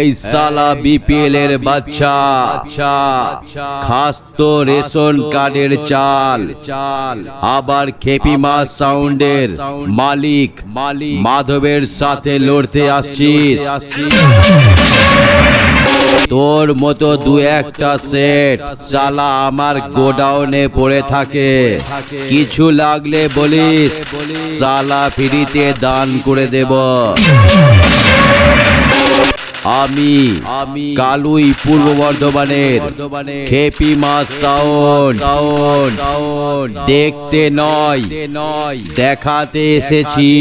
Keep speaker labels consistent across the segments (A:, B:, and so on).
A: এই সালা বিপিএল এর বাচ্চা খাস্তো রেশন কার্ডের চাল আবার খেপিমা সাউন্ডের মালিক মাধবের সাথে লড়তে আসছিস। তোর মতো দু একটা সেট সালা আমার গোডাউনে পড়ে থাকে, কিছু লাগলে বলিস, সালা ফ্রিতে দান করে দেব। আমি কালুই পূর্ব বর্ধমানের খেপিমা সাউন্ড দেখতে নয় দেখাতে এসেছি।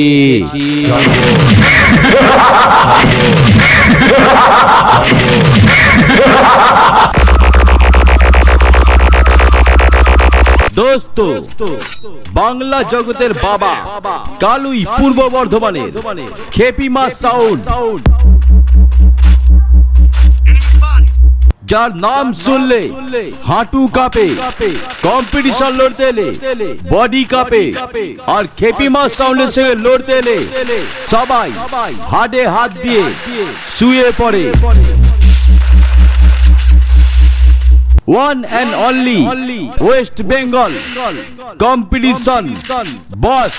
A: দোস্ত, বাংলা জগতের বাবা কালুই পূর্ব বর্ধমানের খেপিমা সাউন্ড, যার নাম শুনলে হাঁটু কাঁপে, কম্পিটিশন লড়তে এলে বডি কাঁপে, আর খেপিমা সাউন্ডের সঙ্গে লড়তে এলে সবাই হাড়ে হাত দিয়ে শুয়ে পড়ে। One and only West Bengal competition বস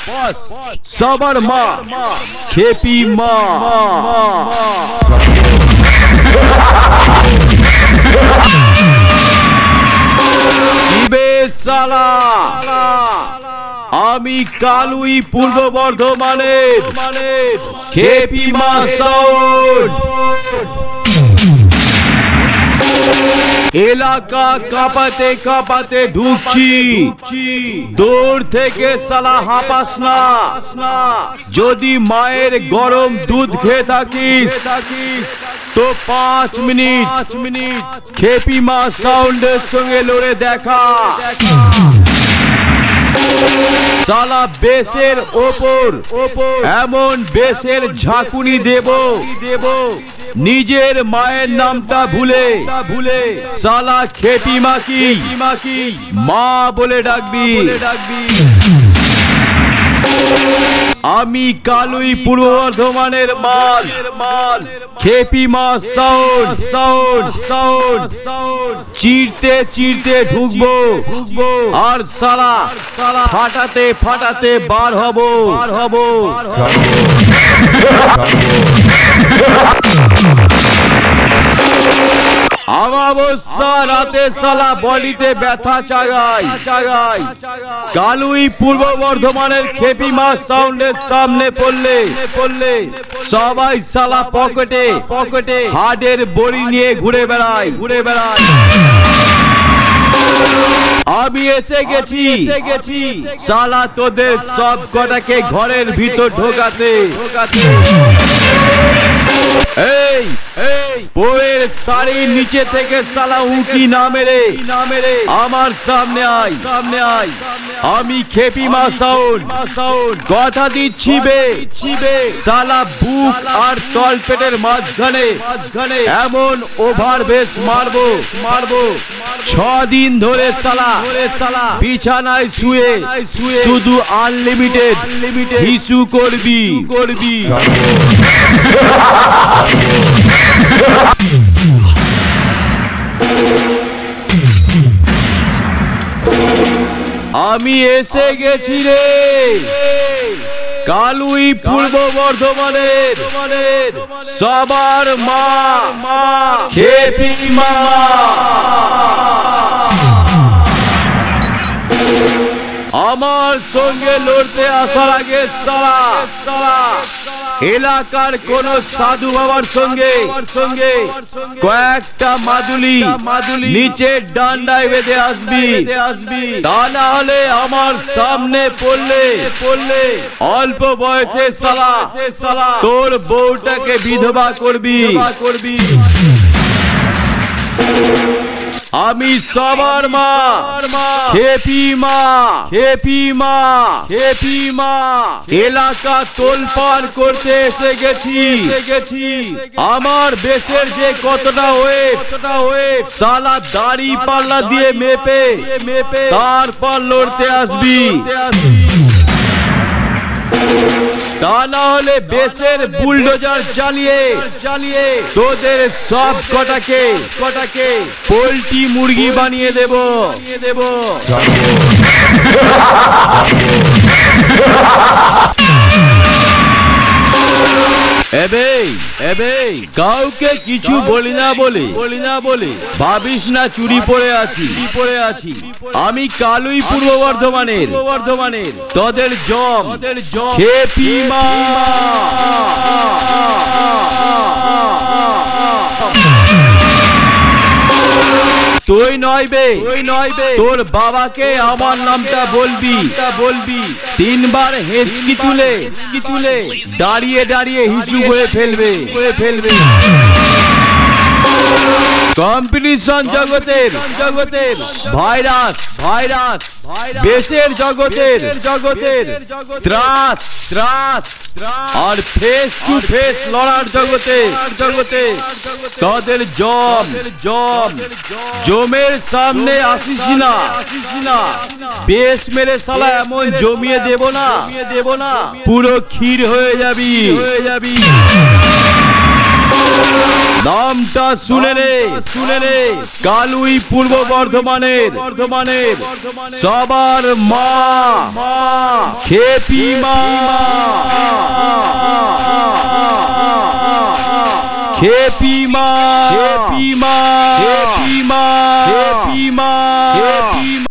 A: সবার মা খেপিমা। আমি কালুই পূর্ব বর্ধমানের খেপিমা সাউন্ড। এলাকা কাঁপাতে কাঁপাতে ঢুকছি, দূর থেকে সালা হাঁপাস না। যদি মায়ের গরম দুধ খেয়ে থাকিস তো 5 মিনিট খেপিমা সাউন্ডের সঙ্গে লড়ে দেখা। সালা বেসের ওপর এমন বেসের ঝাঁকুনি দেব, নিজের মায়ের নামটা ভুলে সালা খেপিমা কি মা বলে ডাকবি। আমি কালুই পূর্ব বর্ধমানের মাল খেপিমা সাউন্ড চিরতে ঢুকবো আর সালা ফাটাতে বার হব। অমাবস্যা রাতে সালা বডিতে ব্যথা চাগাই। কালুই পূর্ব বর্ধমানের খেপিমা সাউন্ডের সামনে পড়লে সবাই সালা পকেটে হার্ডের বড়ি নিয়ে ঘুরে বেড়ায়। আমি এসে গেছি সালা তোদের সব কটাকে ঘরের ভিতর ঢোকাতে। এই বউয়ের শাড়ির নিচে থেকে সালা উঁকি না মেরে আমার সামনে আয়। আমি খেপিমা সাউন্ড কথা দিচ্ছি বে, সালা বুক আর তলপেটের মাঝখানে এমন ওভার বেস মারবো 6 দিন ধরে সালা বিছানায় শুয়ে শুধু আনলিমিটেড হিসু করবি। আমি এসে গেছি রে কালুই পূর্ব বর্ধমানের সবার মা খেপিমা। আমার সঙ্গে লড়তে আসার আগে সালা এলাকার কোন সাধু বাবার সঙ্গে কয়েকটা মাদুলি নিচে ডান্ডায় বেঁধে আসবি, তা না হলে আমার সামনে পড়লে অল্প বয়সে সালা তোর বউটাকে বিধবা করবি। আমি সবার মা খেপিমা এলাকা তোলপাড় করতে এসে গেছি। আমার বেশের যে কতটা ওয়েট সালা দাড়ি পাল্লা দিয়ে মেপে তারপর লড়তে আসবি। তা না হলে বেসের বুলডোজার চালিয়ে চালিয়ে তোদের সব কটাকে পোল্ট্রি মুরগি বানিয়ে দেব এবে কাউকে কিছু বলি না বলে ভাবিস না চুরি পড়ে আছি আমি কালুই পূর্ব বর্ধমানের তোদের জম খেপি মা তুই নয় বে তোর বাবাকে আমার নামটা বলবি 3 বার হেঁচকি তুলে দাঁড়িয়ে হিসু হয়ে ফেলবে কম্পিটিশন জগতের ভাইরাস বেসের জগতের ত্রাস আর ফেস টু ফেস লড়ার জগতে তাদের জমের সামনে আসিস না বেশ মেরে শালা এমন জমিয়ে দেব না পুরো ক্ষীর হয়ে যাবি নামটা শুনে রে কালুই পূর্ব বর্ধমানের সবার মা খেপি মা খেপি মা